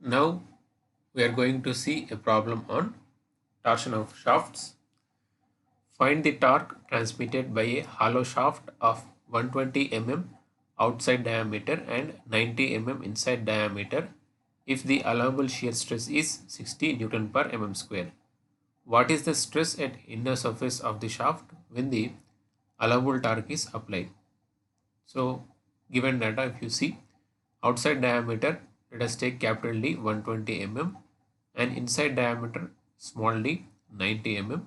Now we are going to see a problem on torsion of shafts. Find the torque transmitted by a hollow shaft of 120 mm outside diameter and 90 mm inside diameter if the allowable shear stress is 60 Newton per mm square. What is the stress at inner surface of the shaft when the allowable torque is applied? So given data, if you see outside diameter, let us take capital D 120 mm and inside diameter small d 90 mm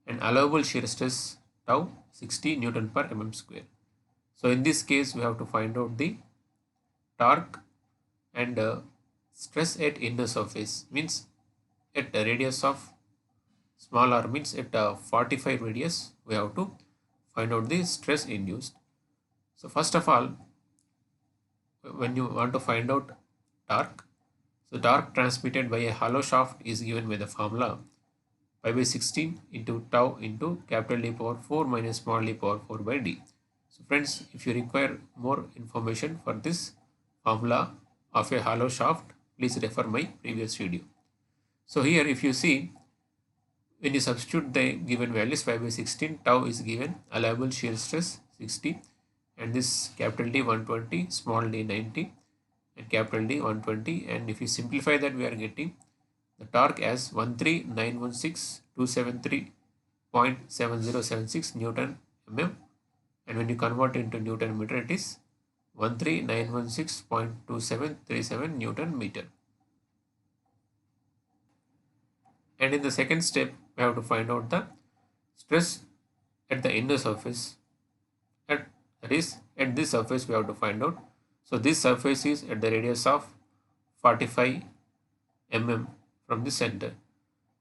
and allowable shear stress tau 60 Newton per mm square. So in this case, we have to find out the torque and stress at inner surface means at a radius of small r means at 45 radius we have to find out the stress induced. So first of all, when you want to find out torque, so torque transmitted by a hollow shaft is given by the formula pi by 16 into tau into capital D power 4 minus small d power 4 by d. So friends, if you require more information for this formula of a hollow shaft, please refer my previous video. So here if you see, when you substitute the given values, pi by 16, tau is given, allowable shear stress 60 and this capital D 120, small d 90 and capital D 120, and if you simplify that, we are getting the torque as 13916,273.7076 Newton mm, and when you convert into Newton meter, it is 13916.2737 Newton meter. And in the second step, we have to find out the stress at the inner surface. That is, at this surface we have to find out. So this surface is at the radius of 45 mm from the center.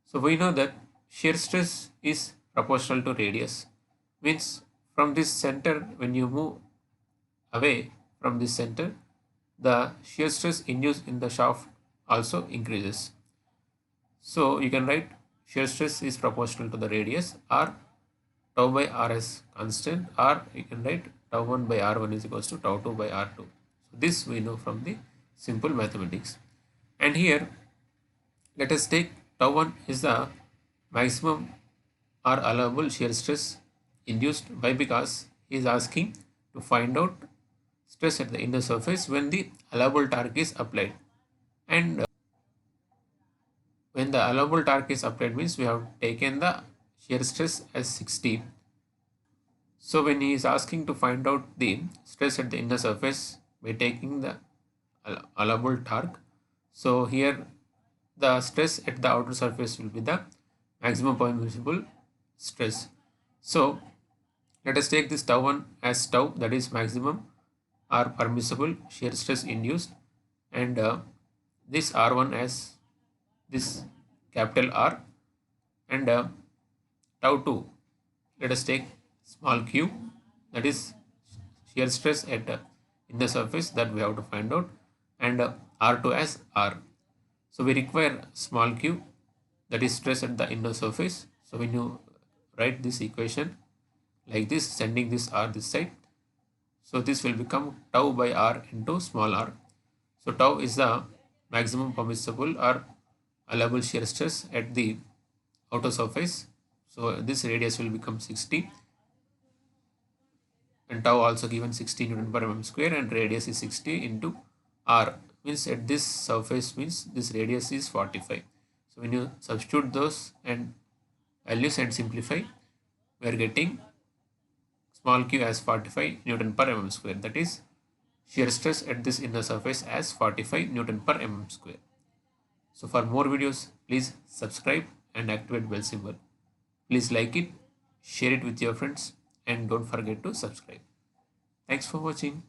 So we know that shear stress is proportional to radius. Means from this center, when you move away from this center, the shear stress induced in the shaft also increases. So you can write shear stress is proportional to the radius, or tau by r as constant, or you can write tau 1 by r1 is equals to tau 2 by r2. So this we know from the simple mathematics. And here let us take tau 1 is the maximum or allowable shear stress induced by, because he is asking to find out stress at the inner surface when the allowable torque is applied. And when the allowable torque is applied means we have taken the shear stress as 60. So when he is asking to find out the stress at the inner surface by taking the allowable torque, so here the stress at the outer surface will be the maximum permissible stress. So let us take this tau 1 as tau, that is maximum or permissible shear stress induced, and this r1 as this capital R, and tau 2 let us take small q, that is shear stress at inner surface that we have to find out, and r2 as r. So we require small q, that is stress at the inner surface. So when you write this equation like this, sending this r this side, so this will become tau by r into small r. So tau is the maximum permissible or allowable shear stress at the outer surface. So this radius will become 60 and tau also given 60 Newton per mm square, and radius is 60 into r, means at this surface means this radius is 45. So when you substitute those and values and simplify, we are getting small q as 45 Newton per mm square, that is shear stress at this inner surface as 45 Newton per mm square. So for more videos, please subscribe and activate bell symbol. Please like it, share it with your friends, and don't forget to subscribe. Thanks for watching.